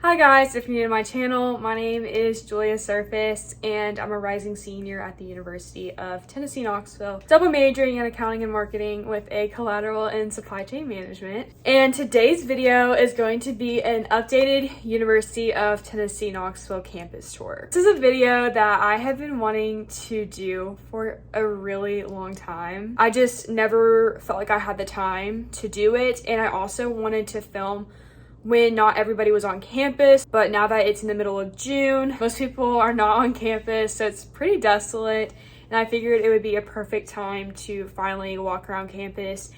Hi guys, if you're new to my channel, my name is Juliasurface and I'm a rising senior at the University of Tennessee, Knoxville, double majoring in accounting and marketing with a collateral in supply chain management. And today's video is going to be an updated University of Tennessee, Knoxville campus tour. This is a video that I have been wanting to do for a really long time. I just never felt like I had the time to do it, and I also wanted to film when not everybody was on campus, but now that it's in the middle of June, most people are not on campus, so it's pretty desolate, and I figured it would be a perfect time to finally walk around campus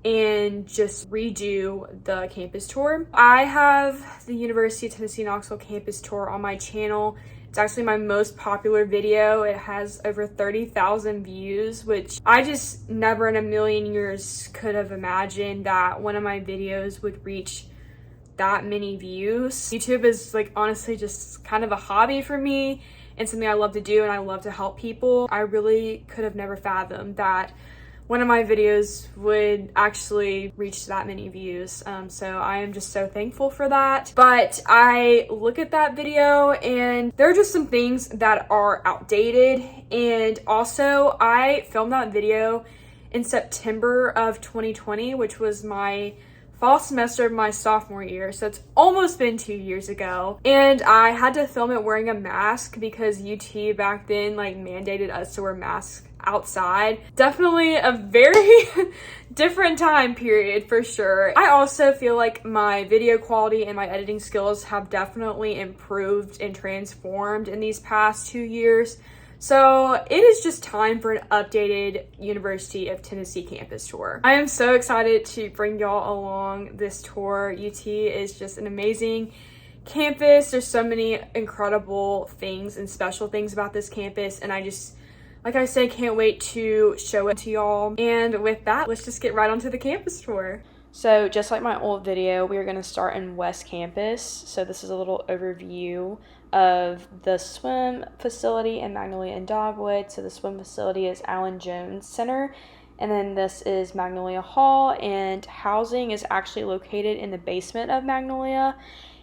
and just redo the campus tour. I have the University of Tennessee Knoxville campus tour on my channel. It's actually my most popular video. It has over 30,000 views, which I just never in a million years could have imagined that one of my videos would reach that many views. YouTube is honestly just kind of a hobby for me and something I love to do, and I love to help people. I really could have never fathomed that one of my videos would actually reach that many views. So I am just so thankful for that. But I look at that video and there are just some things that are outdated. And also I filmed that video in September of 2020, which was my fall semester of my sophomore year, so it's almost been 2 years ago, and I had to film it wearing a mask because UT back then mandated us to wear masks outside. Definitely a very different time period for sure. I also feel like my video quality and my editing skills have definitely improved and transformed in these past 2 years. So it is just time for an updated University of Tennessee campus tour. I am so excited to bring y'all along this tour. UT is just an amazing campus. There's so many incredible things and special things about this campus, and I just, like I said, can't wait to show it to y'all. And with that, let's just get right onto the campus tour. So just like my old video, we are going to start in West Campus. So this is a little overview of the swim facility in Magnolia and Dogwood. So the swim facility is Allen Jones Center, and then this is Magnolia Hall, and housing is actually located in the basement of Magnolia.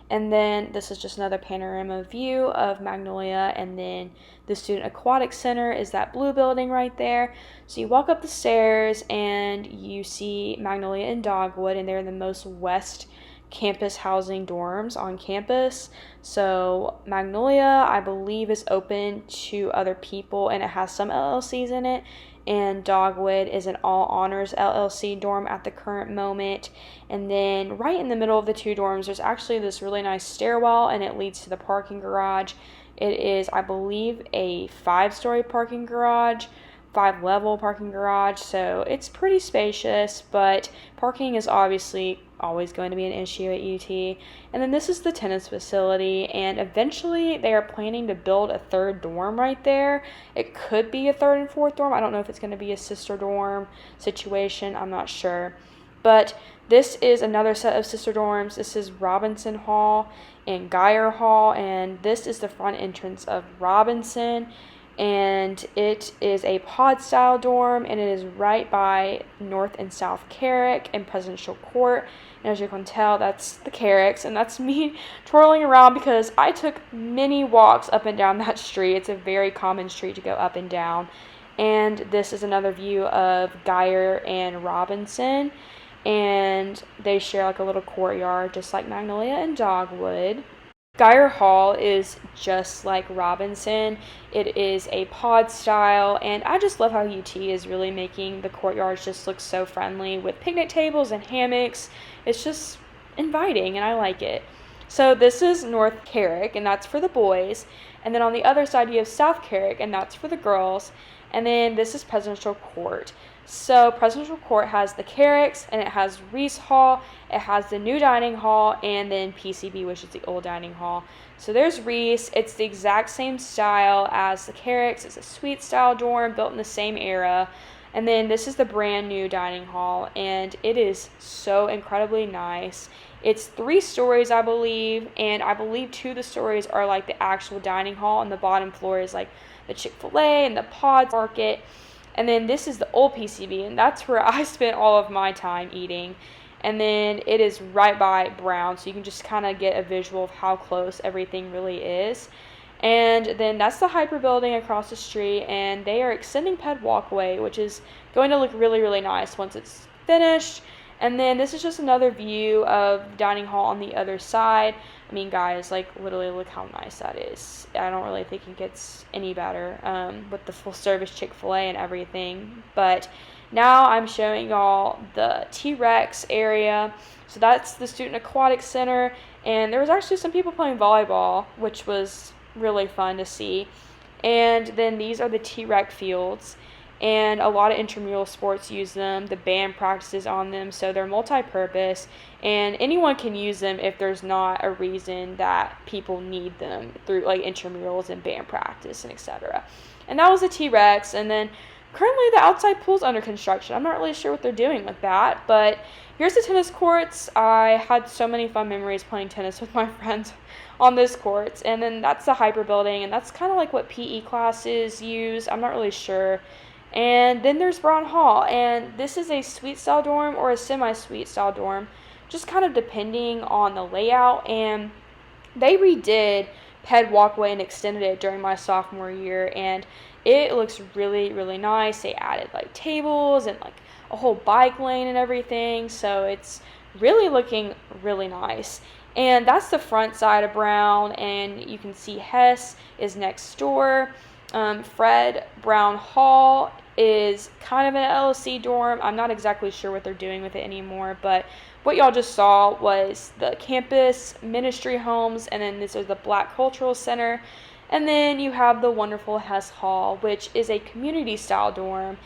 And then this is just another panorama view of Magnolia, and then the Student Aquatic Center is that blue building right there. So you walk up the stairs and you see Magnolia and Dogwood, and they're the most west campus housing dorms on campus. So Magnolia, I believe, is open to other people, and it has some LLCs in it, and Dogwood is an all honors LLC dorm at the current moment. And then right in the middle of the two dorms, there's actually this really nice stairwell, and it leads to the parking garage. It is, I believe, a 5-story parking garage, 5-level parking garage, so it's pretty spacious, but parking is obviously always going to be an issue at UT. And then this is the tennis facility, and eventually they are planning to build a 3rd dorm right there. It could be a 3rd and 4th dorm. I don't know if it's going to be a sister dorm situation. I'm not sure. But this is another set of sister dorms. This is Robinson Hall and Geyer Hall, and this is the front entrance of Robinson. And it is a pod style dorm, and it is right by North and South Carrick and Presidential Court. And as you can tell, that's the Carricks, and that's me twirling around because I took many walks up and down that street. It's a very common street to go up and down. And this is another view of Geyer and Robinson, and they share a little courtyard just like Magnolia and Dogwood. Geyer Hall is just like Robinson. It is a pod style, and I just love how UT is really making the courtyards just look so friendly with picnic tables and hammocks. It's just inviting, and I like it. So this is North Carrick, and that's for the boys. And then on the other side you have South Carrick, and that's for the girls. And then this is Presidential Court. So Presidential Court has the Carricks, and it has Reese Hall, it has the new dining hall, and then PCB, which is the old dining hall. So there's Reese. It's the exact same style as the Carricks. It's a suite style dorm built in the same era. And then this is the brand new dining hall, and it is so incredibly nice. It's 3 stories, I believe, and I believe 2 of the stories are the actual dining hall, and the bottom floor is the Chick-fil-A and the Pod Market. And then this is the old PCB, and that's where I spent all of my time eating. and then it is right by Brown, so you can just kind of get a visual of how close everything really is. And then that's the Hyper building across the street, and they are extending Ped Walkway, which is going to look really, really nice once it's finished. And then this is just another view of the dining hall on the other side. I mean, guys, like, literally look how nice that is. I don't really think it gets any better with the full service Chick-fil-A and everything. But now I'm showing y'all the T-Rex area. So that's the Student Aquatic Center, and there was actually some people playing volleyball, which was really fun to see. And then these are the T-Rec fields, and a lot of intramural sports use them. The band practices on them, so they're multi-purpose, and anyone can use them if there's not a reason that people need them through like intramurals and band practice and etc. And that was the T-Rex. And then currently the outside pool's under construction. I'm not really sure what they're doing with that, but here's the tennis courts. I had so many fun memories playing tennis with my friends on those courts. And then that's the Hyper building, and that's kind of like what PE classes use. I'm not really sure. And then there's Brown Hall, and this is a suite style dorm or a semi-suite style dorm, just kind of depending on the layout. And they redid Ped Walkway and extended it during my sophomore year, and it looks really, really nice. They added like tables and like a whole bike lane and everything, so it's really looking really nice. And that's the front side of Brown, and you can see Hess is next door. Fred Brown Hall is kind of an LLC dorm. I'm not exactly sure what they're doing with it anymore, but what y'all just saw was the campus ministry homes, and then this is the Black Cultural Center. And then you have the wonderful Hess Hall, which is a community style dorm,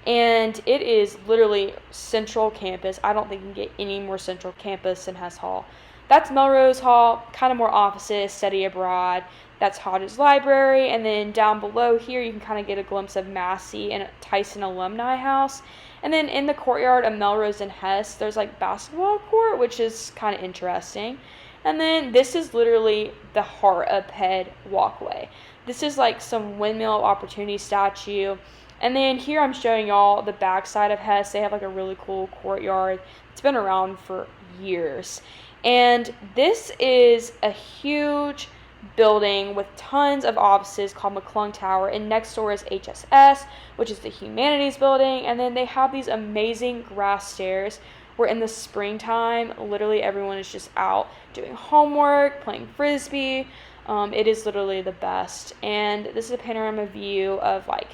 and it is literally central campus. I don't think you can get any more central campus than Hess Hall. That's Melrose Hall, kind of more offices, study abroad. That's Hodges Library, and then down below here you can kind of get a glimpse of Massey and Tyson Alumni House. And then in the courtyard of Melrose and Hess, there's like basketball court, which is kind of interesting. And then this is literally the heart of Ped Walkway. This is like some Windmill of Opportunity statue. And then here I'm showing y'all the backside of Hess. They have like a really cool courtyard. It's been around for years. And this is a huge building with tons of offices called McClung Tower, and next door is HSS, which is the Humanities building. And then they have these amazing grass stairs where in the springtime literally everyone is just out doing homework, playing frisbee. It is literally the best. And this is a panorama view of like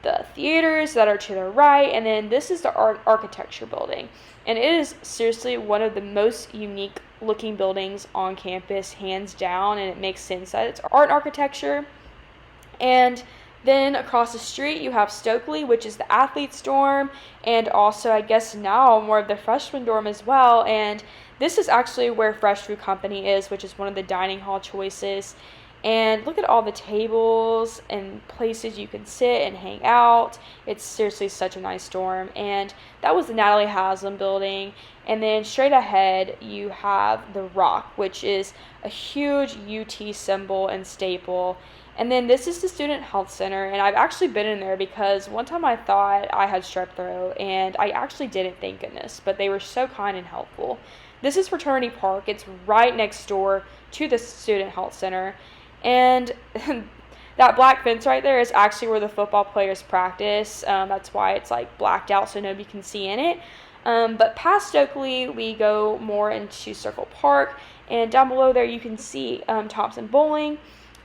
the theaters that are to the right, and then this is the architecture building, and it is seriously one of the most unique looking buildings on campus, hands down, and it makes sense that it's art and architecture. And then across the street you have Stokely, which is the athletes dorm, and also I guess now more of the freshman dorm as well. And this is actually where Fresh Food Company is, which is one of the dining hall choices. And look at all the tables and places you can sit and hang out. It's seriously such a nice dorm. And that was the Natalie Haslam building. And then straight ahead, you have the Rock, which is a huge UT symbol and staple. And then this is the Student Health Center. And I've actually been in there because one time I thought I had strep throat, and I actually didn't, thank goodness. But they were so kind and helpful. This is Fraternity Park. It's right next door to the Student Health Center. And that black fence right there is actually where the football players practice. That's why it's like blacked out so nobody can see in it. But past Stokely, we go more into Circle Park. And down below there you can see Thompson Bowling.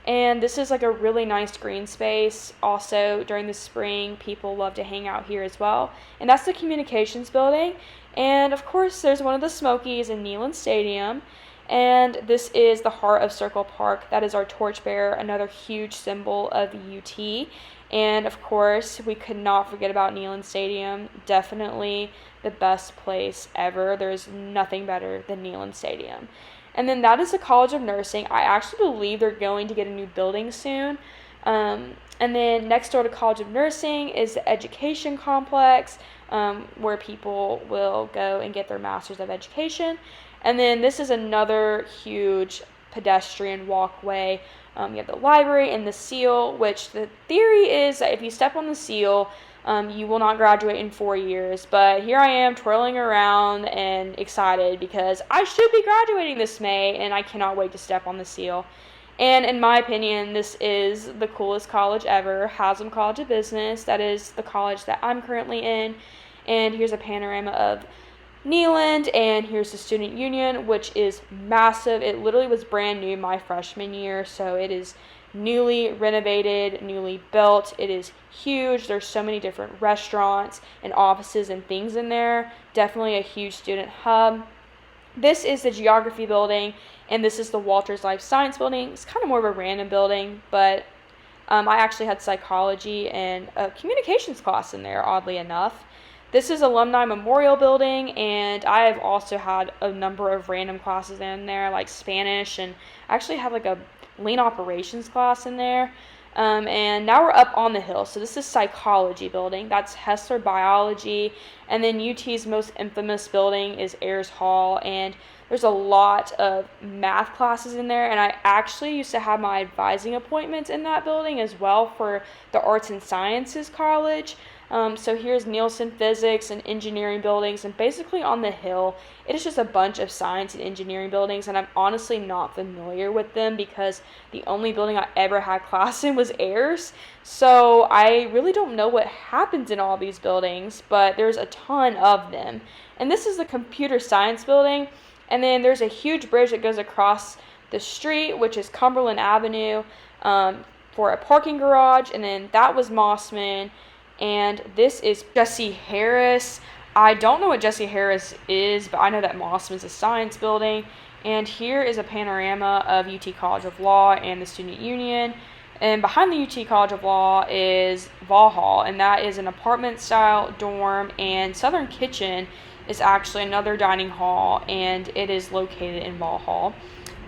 And this is like a really nice green space. Also, during the spring, people love to hang out here as well. And that's the Communications Building. And of course, there's one of the Smokies in Kneeland Stadium. And this is the heart of Circle Park. That is our torchbearer, another huge symbol of UT. And of course, we could not forget about Kneeland Stadium. Definitely the best place ever. There's nothing better than Kneeland Stadium. And then that is the College of Nursing. I actually believe they're going to get a new building soon. And then next door to College of Nursing is the Education Complex, where people will go and get their Masters of Education. And then this is another huge pedestrian walkway. You have the library and the seal, which the theory is that if you step on the seal, You will not graduate in 4 years, but here I am twirling around and excited because I should be graduating this May, and I cannot wait to step on the seal. And in my opinion, this is the coolest college ever, Haslam College of Business. That is the college that I'm currently in. And here's a panorama of Kneeland, and here's the student union, which is massive. It literally was brand new my freshman year, so it is newly renovated, newly built. It is huge. There's so many different restaurants and offices and things in there. Definitely a huge student hub. This is the geography building, and this is the Walters Life Science building. It's kind of more of a random building, but I actually had psychology and a communications class in there, oddly enough. This is Alumni Memorial building, and I have also had a number of random classes in there, like Spanish, and I actually had like a lean operations class in there. And now we're up on the hill. So this is psychology building. That's Hessler biology. And then UT's most infamous building is Ayers Hall. And there's a lot of math classes in there. And I actually used to have my advising appointments in that building as well for the Arts and Sciences College. So here's Nielsen physics and engineering buildings, and basically on the hill, it is just a bunch of science and engineering buildings, and I'm honestly not familiar with them because the only building I ever had class in was Ayers, so I really don't know what happens in all these buildings, but there's a ton of them. And this is the computer science building, and then there's a huge bridge that goes across the street, which is Cumberland Avenue, for a parking garage, and then that was Mossman. And this is Jesse Harris. I don't know what Jesse Harris is, but I know that Mossman's a science building. And here is a panorama of UT College of Law and the Student Union. And behind the UT College of Law is Vall Hall, and that is an apartment-style dorm. And Southern Kitchen is actually another dining hall, and it is located in Vall Hall.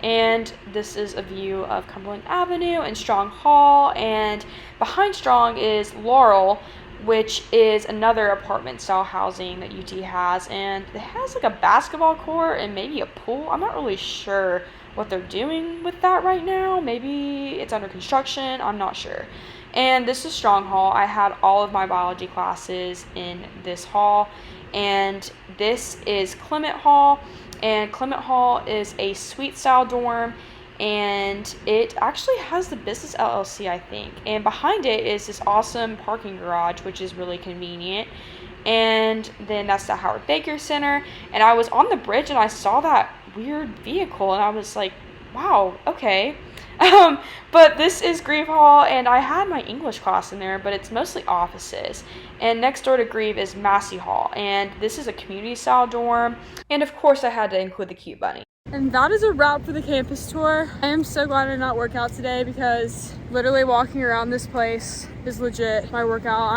And this is a view of Cumberland Avenue and Strong Hall. And behind Strong is Laurel, which is another apartment-style housing that UT has, and it has like a basketball court and maybe a pool. I'm not really sure what they're doing with that right now. Maybe it's under construction. I'm not sure. And this is Strong Hall. I had all of my biology classes in this hall, and this is Clement Hall, and Clement Hall is a suite-style dorm, and it actually has the Business LLC, I think. And behind it is this awesome parking garage, which is really convenient. And then that's the Howard Baker Center. And I was on the bridge and I saw that weird vehicle, and I was like, wow, okay. But this is Grieve Hall, and I had my English class in there, but it's mostly offices. And next door to Grieve is Massey Hall, and this is a community-style dorm. And of course, I had to include the cute bunny. And that is a wrap for the campus tour. I am so glad I did not work out today because literally walking around this place is legit my workout.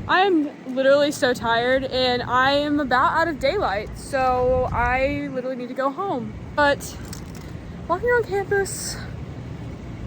I am literally so tired, and I am about out of daylight, so I literally need to go home. But walking around campus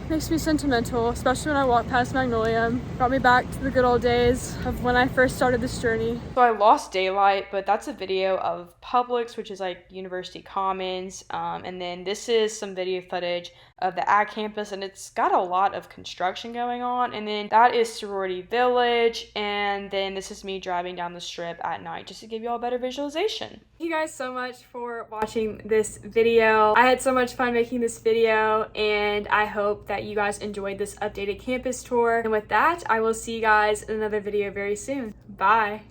makes me sentimental, especially when I walk past Magnolia. Brought me back to the good old days of when I first started this journey. So I lost daylight, but that's a video of Publix, which is like University Commons. And then this is some video footage of the Ag campus, and it's got a lot of construction going on. And then that is Sorority Village. And then this is me driving down the strip at night just to give you all a better visualization. Thank you guys so much for watching this video. I had so much fun making this video, and I hope that you guys enjoyed this updated campus tour. And with that, I will see you guys in another video very soon. Bye.